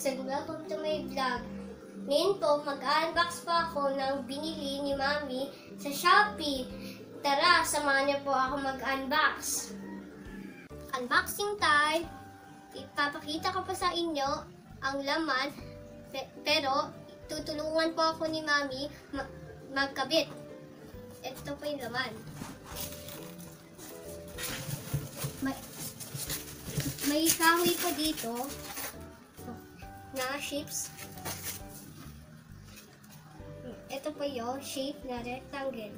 guys, and welcome to my vlog. Ngayon po, mag-unbox pa ako ng binili ni Mami sa Shopee. Tara, samahan niyo po ako mag-unbox. Unboxing time! Ipapakita ko pa sa inyo ang laman, pero tutulungan po ako ni Mami magkabit. Ito po yung laman. May kahoy pa dito na shapes. Ito po yung shape na rectangle.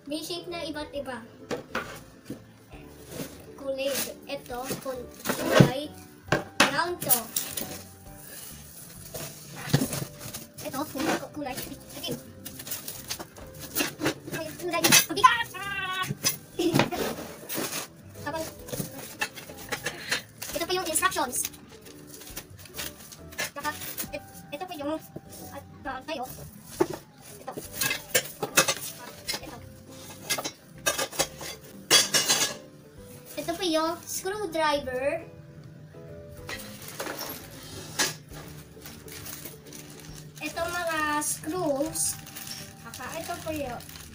May shape na iba't iba. Kulay. Ito, kulay round to. Ito, kulay itim. Kulay mabigat! Ito po yung instructions. Ito po yung tayo. Ito. Ito po yung screwdriver. Ito mga screws.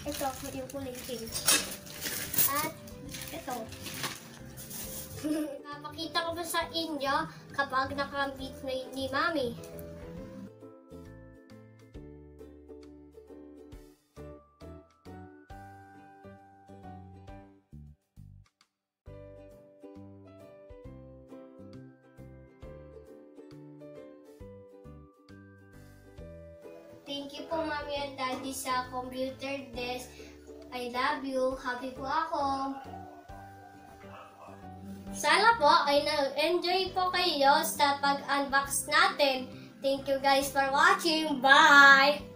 Ito po yung kulay pink. At ito. Papakita ko pa sa inyo kapag nakambit na ni Mami. Thank you po Mami at Daddy sa computer desk. I love you. Happy po ako. Sana po ay nag-enjoy po kayo sa pag-unbox natin. Thank you guys for watching. Bye!